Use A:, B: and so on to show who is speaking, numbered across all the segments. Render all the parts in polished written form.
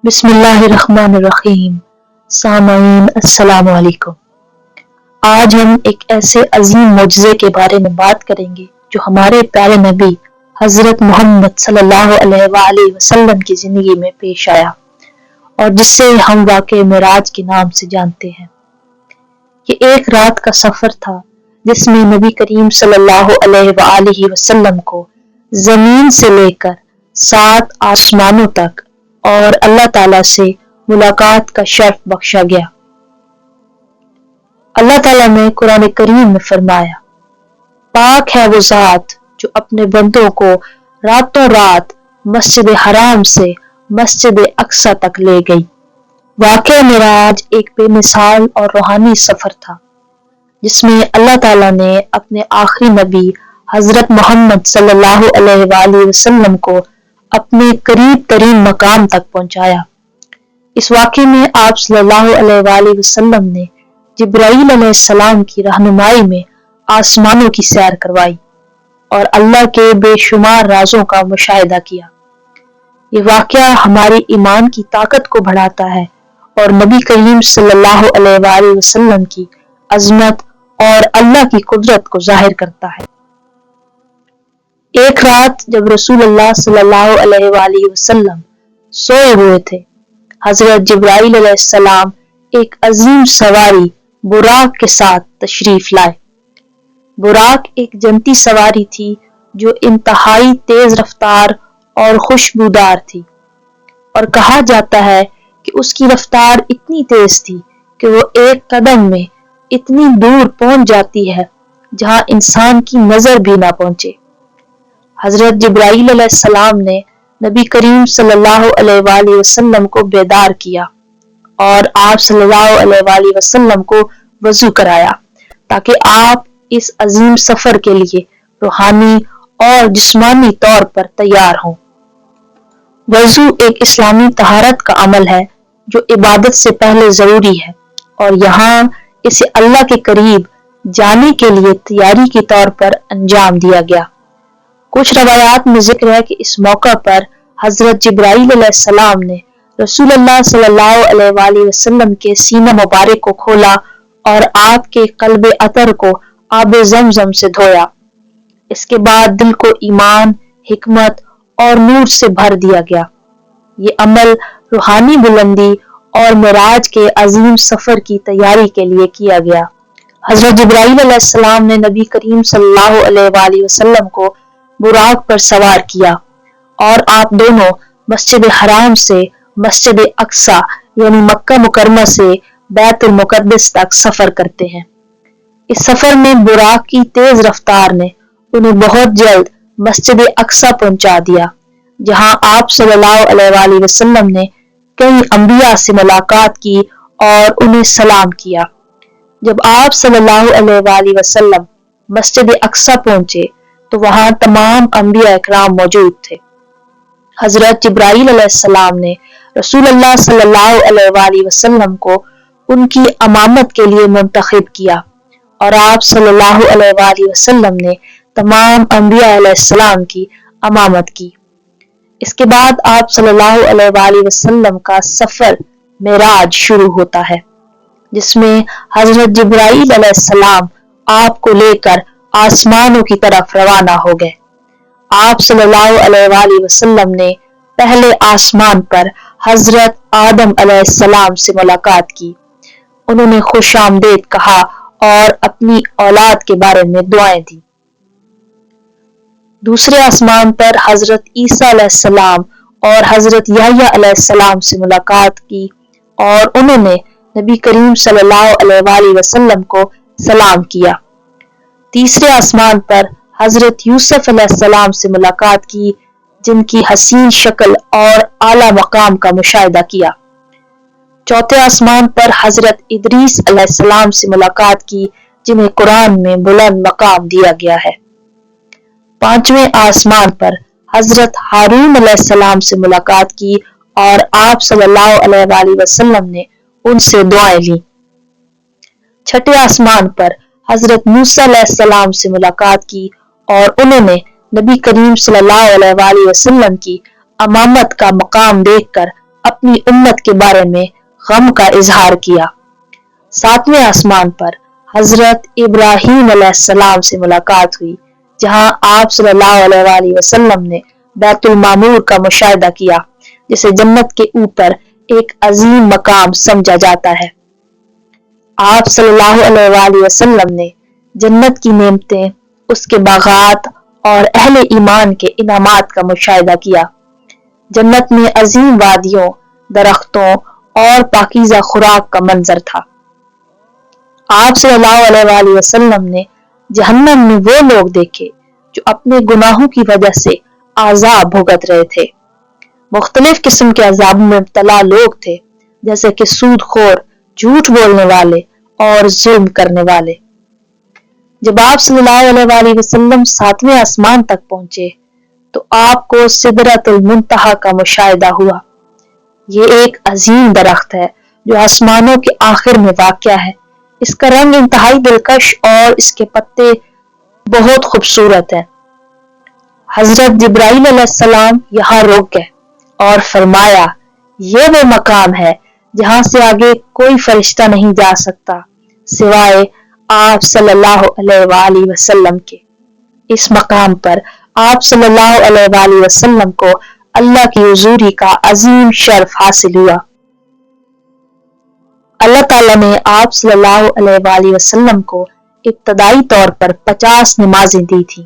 A: بسم اللہ الرحمن الرحیم۔ سامعین السلام علیکم۔ آج ہم ایک ایسے عظیم معجزے کے بارے میں بات کریں گے جو ہمارے پیارے نبی حضرت محمد صلی اللہ علیہ وآلہ وسلم کی زندگی میں پیش آیا اور جس سے ہم واقعہ معراج کے نام سے جانتے ہیں۔ یہ ایک رات کا سفر تھا جس میں نبی کریم صلی اللہ علیہ وآلہ وسلم کو زمین سے لے کر 7 آسمانوں تک اور اللہ تعالیٰ سے ملاقات کا شرف بخشا گیا۔ اللہ تعالیٰ نے قرآن کریم میں فرمایا، پاک ہے وہ ذات جو اپنے بندوں کو راتوں رات مسجد حرام سے مسجد اقصی تک لے گئی۔ واقعہ معراج ایک بے مثال اور روحانی سفر تھا جس میں اللہ تعالیٰ نے اپنے آخری نبی حضرت محمد صلی اللہ علیہ وآلہ وسلم کو اپنے قریب ترین مقام تک پہنچایا۔ اس واقعے میں آپ صلی اللہ علیہ وآلہ وسلم نے جبرائیل علیہ السلام کی رہنمائی میں آسمانوں کی سیر کروائی اور اللہ کے بے شمار رازوں کا مشاہدہ کیا۔ یہ واقعہ ہماری ایمان کی طاقت کو بڑھاتا ہے اور نبی کریم صلی اللہ علیہ وآلہ وسلم کی عظمت اور اللہ کی قدرت کو ظاہر کرتا ہے۔ ایک رات جب رسول اللہ صلی اللہ علیہ وآلہ وسلم سوئے ہوئے تھے، حضرت جبرائیل علیہ السلام ایک عظیم سواری براق کے ساتھ تشریف لائے۔ براق ایک جنتی سواری تھی جو انتہائی تیز رفتار اور خوشبودار تھی، اور کہا جاتا ہے کہ اس کی رفتار اتنی تیز تھی کہ وہ ایک قدم میں اتنی دور پہنچ جاتی ہے جہاں انسان کی نظر بھی نہ پہنچے۔ حضرت جبرائیل علیہ السلام نے نبی کریم صلی اللہ علیہ وآلہ وسلم کو بیدار کیا اور آپ صلی اللہ علیہ وآلہ وسلم کو وضو کرایا تاکہ آپ اس عظیم سفر کے لیے روحانی اور جسمانی طور پر تیار ہوں۔ وضو ایک اسلامی طہارت کا عمل ہے جو عبادت سے پہلے ضروری ہے، اور یہاں اسے اللہ کے قریب جانے کے لیے تیاری کے طور پر انجام دیا گیا۔ کچھ روایات میں ذکر ہے کہ اس موقع پر حضرت جبرائیل علیہ السلام نے رسول اللہ صلی اللہ علیہ وآلہ وسلم کے سینہ مبارک کو کھولا اور آپ کے قلب اطہر کو آب زمزم سے دھویا۔ اس کے بعد دل کو ایمان، حکمت اور نور سے بھر دیا گیا۔ یہ عمل روحانی بلندی اور معراج کے عظیم سفر کی تیاری کے لیے کیا گیا۔ حضرت جبرائیل علیہ السلام نے نبی کریم صلی اللہ علیہ وآلہ وسلم کو براق پر سوار کیا اور آپ دونوں مسجد حرام سے مسجد اقصی یعنی مکہ مکرمہ سے بیت المقدس تک سفر کرتے ہیں۔ اس سفر میں براق کی تیز رفتار نے انہیں بہت جلد مسجد اقصی پہنچا دیا، جہاں آپ صلی اللہ علیہ وآلہ وسلم نے کئی انبیاء سے ملاقات کی اور انہیں سلام کیا۔ جب آپ صلی اللہ علیہ وآلہ وسلم مسجد اقصی پہنچے تو وہاں تمام انبیاء اکرام موجود تھے۔ حضرت جبرائیل علیہ السلام نے رسول اللہ صلی اللہ علیہ وآلہ وسلم کو ان کی امامت کے لیے منتخب کیا اور آپ صلی اللہ علیہ وآلہ وسلم نے تمام انبیاء علیہ السلام کی امامت کی۔ اس کے بعد آپ صلی اللہ علیہ وآلہ وسلم کا سفر معراج شروع ہوتا ہے، جس میں حضرت جبرائیل علیہ السلام آپ کو لے کر آسمانوں کی طرف روانہ ہو گئے۔ آپ صلی اللہ علیہ وآلہ وسلم نے پہلے آسمان پر حضرت آدم علیہ السلام سے ملاقات کی، انہوں نے خوش آمدید کہا اور اپنی اولاد کے بارے میں دعائیں دی۔ دوسرے آسمان پر حضرت عیسیٰ علیہ السلام اور حضرت یحییٰ علیہ السلام سے ملاقات کی اور انہوں نے نبی کریم صلی اللہ علیہ وآلہ وسلم کو سلام کیا۔ تیسرے آسمان پر حضرت یوسف علیہ السلام سے ملاقات کی، جن کی حسین شکل اور اعلیٰ مقام کا مشاہدہ کیا۔ چوتھے آسمان پر حضرت ادریس علیہ السلام سے ملاقات کی، جنہیں قرآن میں بلند مقام دیا گیا ہے۔ پانچویں آسمان پر حضرت ہارون علیہ السلام سے ملاقات کی اور آپ صلی اللہ علیہ وآلہ وسلم نے ان سے دعائیں لیں۔ چھٹے آسمان پر حضرت موسیٰ علیہ السلام سے ملاقات کی اور انہوں نے نبی کریم صلی اللہ علیہ وآلہ وسلم کی امامت کا مقام دیکھ کر اپنی امت کے بارے میں غم کا اظہار کیا۔ 7ویں آسمان پر حضرت ابراہیم علیہ السلام سے ملاقات ہوئی، جہاں آپ صلی اللہ علیہ وآلہ وسلم نے بیت المعمور کا مشاہدہ کیا، جسے جنت کے اوپر ایک عظیم مقام سمجھا جاتا ہے۔ آپ صلی اللہ علیہ وآلہ وسلم نے جنت کی نعمتیں، اس کے باغات اور اہل ایمان کے انعامات کا مشاہدہ کیا۔ جنت میں عظیم وادیوں، درختوں اور پاکیزہ خوراک کا منظر تھا۔ آپ صلی اللہ علیہ وآلہ وسلم نے جہنم میں وہ لوگ دیکھے جو اپنے گناہوں کی وجہ سے عذاب بھگت رہے تھے۔ مختلف قسم کے عذابوں میں مبتلا لوگ تھے، جیسے کہ سود خور، جھوٹ بولنے والے اور ظلم کرنے والے۔ جب آپ صلی اللہ علیہ وآلہ وسلم 7ویں آسمان تک پہنچے تو آپ کو سدرۃ المنتہا کا مشاہدہ ہوا۔ یہ ایک عظیم درخت ہے جو آسمانوں کے آخر میں واقع ہے۔ اس کا رنگ انتہائی دلکش اور اس کے پتے بہت خوبصورت ہیں۔ حضرت جبرائیل علیہ السلام یہاں رک گئے اور فرمایا، یہ وہ مقام ہے جہاں سے آگے کوئی فرشتہ نہیں جا سکتا سوائے آپ صلی اللہ علیہ وآلہ وسلم کے۔ اس مقام پر آپ صلی اللہ علیہ وآلہ وسلم کو اللہ کی حضوری کا عظیم شرف حاصل ہوا۔ اللہ تعالیٰ نے آپ صلی اللہ علیہ وآلہ وسلم کو ابتدائی طور پر 50 نمازیں دی تھیں،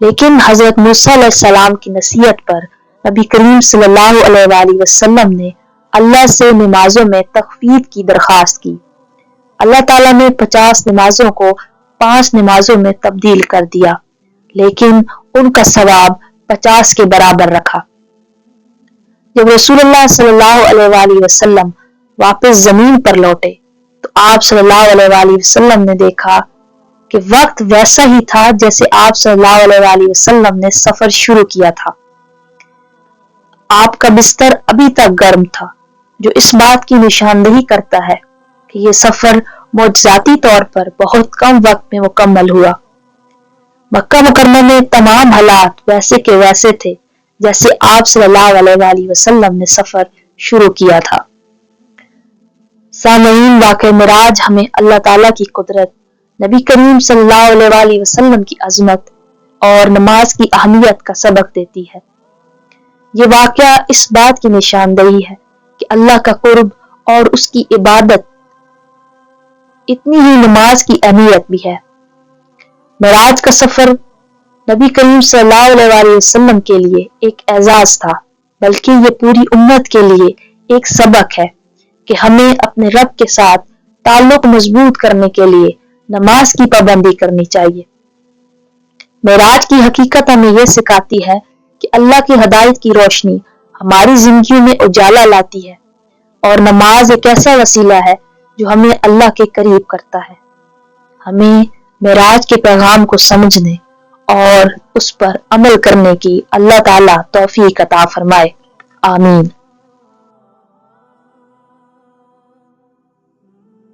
A: لیکن حضرت موسیٰ علیہ السلام کی نصیحت پر نبی کریم صلی اللہ علیہ وآلہ وسلم نے اللہ سے نمازوں میں تخفیف کی درخواست کی۔ اللہ تعالیٰ نے 50 نمازوں کو 5 نمازوں میں تبدیل کر دیا، لیکن ان کا ثواب 50 کے برابر رکھا۔ جب رسول اللہ صلی اللہ علیہ وآلہ وسلم واپس زمین پر لوٹے تو آپ صلی اللہ علیہ وآلہ وسلم نے دیکھا کہ وقت ویسا ہی تھا جیسے آپ صلی اللہ علیہ وآلہ وسلم نے سفر شروع کیا تھا۔ آپ کا بستر ابھی تک گرم تھا، جو اس بات کی نشاندہی کرتا ہے کہ یہ سفر معجزاتی طور پر بہت کم وقت میں مکمل ہوا۔ مکہ مکرمہ میں تمام حالات ویسے کے ویسے تھے جیسے آپ صلی اللہ علیہ وآلہ وسلم نے سفر شروع کیا تھا۔ سامعین، واقعہ معراج ہمیں اللہ تعالیٰ کی قدرت، نبی کریم صلی اللہ علیہ وآلہ وسلم کی عظمت اور نماز کی اہمیت کا سبق دیتی ہے۔ یہ واقعہ اس بات کی نشاندہی ہے کہ اللہ کا قرب اور اس کی عبادت اتنی ہی نماز کی اہمیت بھی ہے۔ معراج کا سفر نبی کریم صلی اللہ علیہ وآلہ وسلم کے لیے ایک اعزاز تھا، بلکہ یہ پوری امت کے لیے ایک سبق ہے کہ ہمیں اپنے رب کے ساتھ تعلق مضبوط کرنے کے لیے نماز کی پابندی کرنی چاہیے۔ معراج کی حقیقت ہمیں یہ سکھاتی ہے کہ اللہ کی ہدایت کی روشنی ہماری زندگیوں میں اجالا لاتی ہے، اور نماز ایک ایسا وسیلہ ہے جو ہمیں اللہ کے قریب کرتا ہے۔ ہمیں معراج کے پیغام کو سمجھنے اور اس پر عمل کرنے کی اللہ تعالیٰ توفیق عطا فرمائے، آمین۔